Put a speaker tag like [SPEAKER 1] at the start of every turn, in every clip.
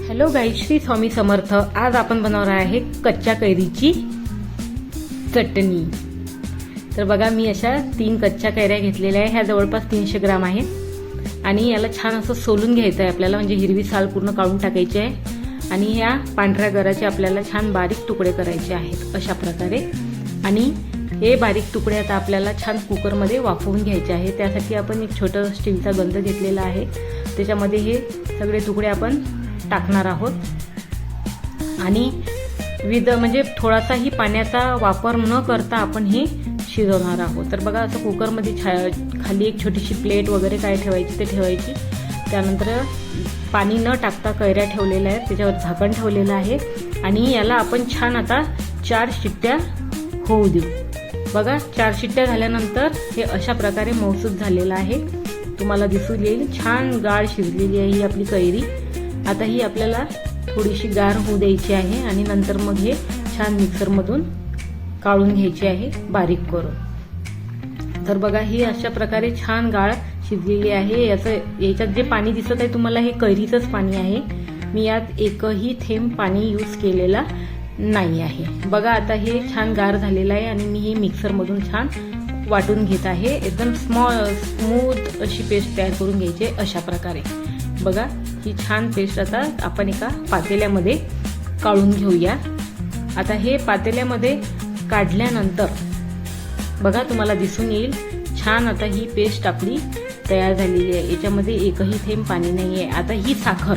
[SPEAKER 1] Hello guys, Shri Swami Samarth. आज आपण बनवणार आहे कच्च्या कैरीची चटणी। तर बघा, मी अशा 3 कच्च्या कैऱ्या घेतलेल्या आहे। ह्या जवळपास 300 ग्राम आहेत आणि याला छान असं सोलून घ्यायचं आहे आपल्याला, म्हणजे हिरवी साल पूर्ण काढून टाकायची आहे। आणि ह्या पांढऱ्या गराचे आपल्याला छान बारीक तुकडे करायचे आहेत अशा प्रकारे। आणि हे बारीक तुकडे आता आपल्याला छान कुकरमध्ये वाफवून घ्यायचे आहे। त्यासाठी आपण एक छोटा स्टीलचा गंज घेतलेला आहे, त्याच्यामध्ये हे सगळे तुकडे आपण टाकणार आहोत। आणि म्हणजे थोडासाही पाण्याचा वापर न करता आपण हे शिजवणार आहोत। तर बघा, असं कुकरमध्ये खाली एक छोटीशी प्लेट वगैरे काय ठेवायची ते ठेवायची। त्यानंतर पाणी न टाकता कैऱ्या ठेवलेल्या आहेत, त्याच्यावर झाकण ठेवलेलं आहे आणि याला आपण छान आता 4 शिट्ट्या होऊ देऊ। बघा, 4 शिट्ट्या झाल्यानंतर हे अशा प्रकारे मऊसूत झालेलं आहे, तुम्हाला दिसून येईल। छान गाळ शिजलेली आहे ही आपली कैरी। आता ही आपल्याला थोडीशी गार होऊ द्यायची आहे आणि नंतर मग हे छान मिक्सरमधून काढून घ्यायची आहे बारीक करून। तर बघा, ही अशा प्रकारे छान गाळ शिजलेली आहे। याच्यात जे पाणी दिसत आहे तुम्हाला, हे कैरीचंच पाणी आहे। मी यात एकही थेंब पाणी यूज केलेला नाही आहे। बघा, आता हे छान गार झालेलं आहे आणि मी हे मिक्सरमधून छान वाटून घेत आहे। एकदम स्मूथ अशी पेस्ट तयार करून घ्यायची अशा प्रकारे। बघा, ही छान पेस्ट आता आपण एका पातेल्यामध्ये काढून घेऊया। आता हे पातेल्यामध्ये काढल्यानंतर बघा, तुम्हाला दिसून येईल छान आता ही पेस्ट आपली तयार झालेली आहे। याच्यामध्ये एकही थेंब पाणी नाही आहे। आता ही साखर,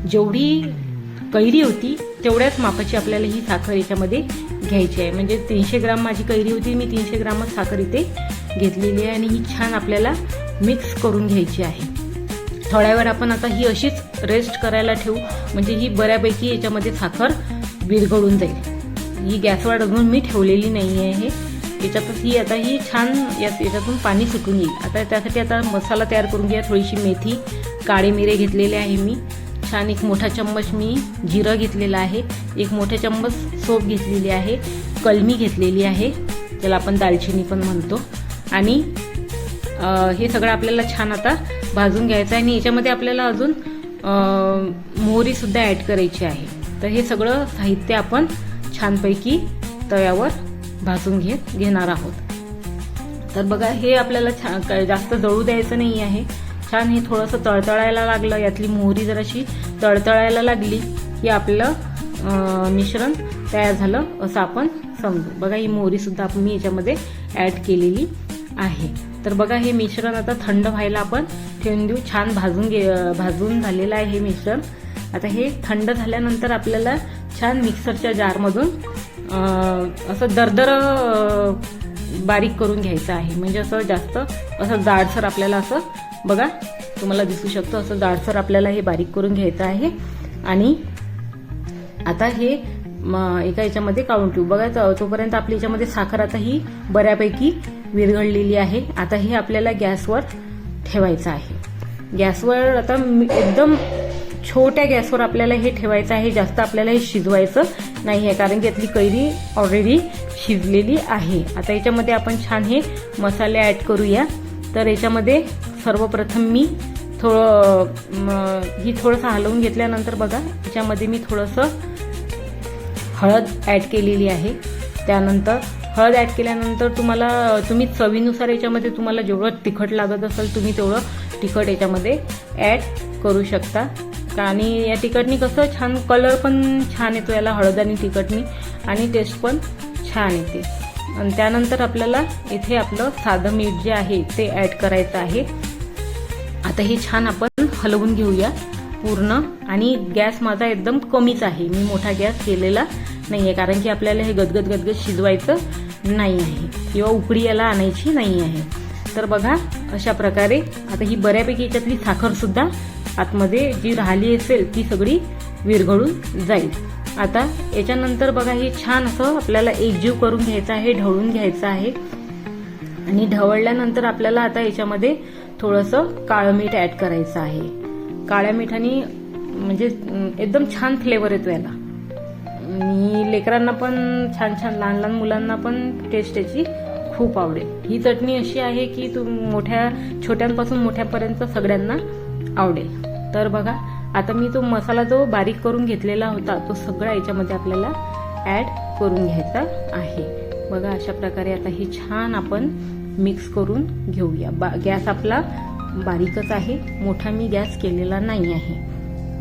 [SPEAKER 1] जेवढी कैरी होती तेवढ्याच मापाची आपल्याला ही साखर याच्यामध्ये घ्यायची आहे। म्हणजे 300 ग्राम माझी कैरी होती, मी 300 ग्रामच साखर इथे घेतलेली आहे आणि ही छान आपल्याला मिक्स करून घ्यायची आहे। थोड्या वेळ आपण आता ही अशीच रेस्ट करायला ठेवू, म्हणजे ही बऱ्यापैकी याच्यामध्ये साखर विरघळून जाईल। ही गॅसवर अजून मी ठेवलेली नाही आहे, याच्यातच ही आता ही छान याच्यातून पाणी सुटून येईल। आता त्यासाठी आता मसाला तयार करून घ्या। थोडीशी मेथी, काळे मिरे घेतलेले आहे मी, छान 1 मोठा चम्मच मी जिरं घेतलेलं आहे, 1 मोठा चम्मच सोप घेतलेली आहे, कलमी घेतलेली आहे, ज्याला आपण दालचिनी पण म्हणतो। आणि हे सगळं आपल्याला छान आता भाजून घ्यायचं आहे। आणि याच्यामध्ये आपल्याला अजून मोहरी सुद्धा ऍड करायची आहे। तर हे सगळं साहित्य आपण छानपैकी तव्यावर भाजून घेणार आहोत। तर बघा, हे आपल्याला छान जास्त जळू द्यायचं नाही आहे। छान हे थोडंसं तळतळायला लागलं, यातली मोहरी जराशी तळतळायला लागली की आपलं मिश्रण तयार झालं असं आपण समजू। बघा, ही मोहरी सुद्धा आपण मी याच्यामध्ये ऍड केलेली आहे। तर बघा, हे मिश्रण आता थंड व्हायला आपण ठेवून देऊ। छान भाजून झालेलं आहे हे मिश्रण। आता हे थंड झाल्यानंतर आपल्याला छान मिक्सरच्या जारमधून असं दरदर बारीक करून घ्यायचं आहे। म्हणजे असं जास्त असं जाडसर आपल्याला असं, बघा तुम्हाला दिसू शकतं, असं जाडसर आपल्याला हे बारीक करून घ्यायचं आहे। आणि आता हे एका याच्यामध्ये काढून ठेवू। बघा, तोपर्यंत आपल्या याच्यामध्ये साखर आता ही बऱ्यापैकी विरघळलेली आहे। आता हे आपल्याला गॅसवर ठेवायचं आहे। गॅसवर आता एकदम छोट्या गॅसवर आपल्याला हे ठेवायचं आहे, जास्त आपल्याला हे शिजवायचं नाही आहे, कारण की यातली कैरी ऑलरेडी शिजलेली आहे। आता याच्यामध्ये आपण छान हे मसाले ऍड करूया। तर याच्यामध्ये सर्वप्रथम मी थोडंसं हलवून घेतल्यानंतर बघा, याच्यामध्ये मी थोडंसं हळद ऍड केलेली आहे। त्यानंतर हळद ऍड केल्यानंतर तुम्ही चवीनुसार याच्यामध्ये तुम्हाला जेवढं तिखट लागत असेल तुम्ही तेवढं तिखट याच्यामध्ये ऍड करू शकता। आणि या तिखटनी कसं छान कलर पण छान येतो याला, हळद आणि तिखटनी, आणि टेस्ट पण छान येते। आणि त्यानंतर आपल्याला इथे आपलं साधं मीठ जे आहे ते ऍड करायचं आहे। आता हे छान आपण हलवून घेऊया पूर्ण। आणि गॅस माझा एकदम कमीच आहे, मी मोठा गॅस केलेला नाहीये, कारण की आपल्याला हे गदगद शिजवायचं नाही आहे किंवा उकळी याला आणायची नाही आहे। तर बघा, अशा प्रकारे आता ही बऱ्यापैकी याच्यातली साखर सुद्धा आतमध्ये जी राहिली असेल ती सगळी विरघळून जाईल। आता याच्यानंतर बघा, हे छान असं आपल्याला एकजीव करून घ्यायचं आहे, ढवळून घ्यायचं आहे। आणि ढवळल्यानंतर आपल्याला आता याच्यामध्ये थोडंसं काळं मीठ ऍड करायचं आहे। काळ्या मिठाने म्हणजे एकदम छान फ्लेवर येतो याला, आणि लेकरांना पण छान लहान मुलांना पण टेस्ट याची खूप आवडेल। ही चटणी अशी आहे की छोट्यांपासून मोठ्यापर्यंत सगळ्यांना आवडेल। तर बघा, आता मी तो मसाला जो बारीक करून घेतलेला होता तो सगळा याच्यामध्ये आपल्याला ॲड करून घ्यायचा आहे। बघा अशा प्रकारे आता हे छान आपण मिक्स करून घेऊया। गॅस आपला बारीकच आहे, मोठा मी गॅस केलेला नाही आहे।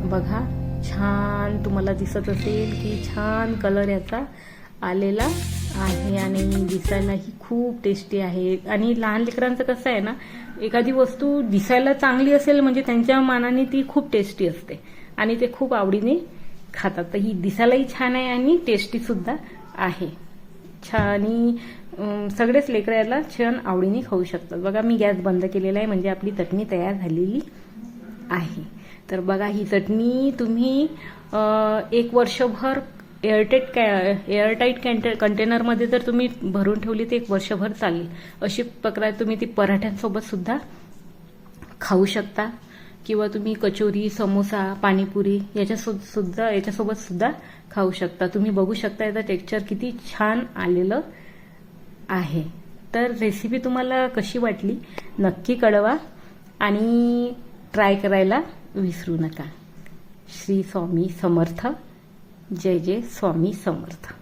[SPEAKER 1] बघा छान तुम्हाला दिसत असेल की छान कलर याचा आलेला आहे आणि दिसायलाही खूप टेस्टी आहे। आणि लहान लेकरांचं कसं आहे ना, एखादी वस्तू दिसायला चांगली असेल म्हणजे त्यांच्या मानाने ती खूप टेस्टी असते आणि ते खूप आवडीने खातात। तर ही दिसायलाही छान आहे आणि टेस्टी सुद्धा आहे छान, आणि सगळेच लेकरं याला छान आवडीने खाऊ शकतात। बघा मी गॅस बंद केलेला आहे म्हणजे आपली चटणी तयार झालेली आहे। तर बघा ही चटणी तुम्ही 1 वर्षभर एअरटाईट कंटेनरमध्ये जर तुम्ही भरून ठेवली तर 1 वर्षभर चालेल। अशी प्रकारे तुम्ही ती पराठ्यांसोबत सुद्धा खाऊ शकता किंवा तुम्ही कचोरी, समोसा, पाणीपुरी याच्यासोबत सुद्धा खाऊ शकता। तुम्ही बघू शकता याचं टेक्स्चर किती छान आलेलं आहे। तर रेसिपी तुम्हाला कशी वाटली नक्की कळवा आणि ट्राय करायला विसरू नका। श्री स्वामी समर्थ। जय जय स्वामी समर्थ।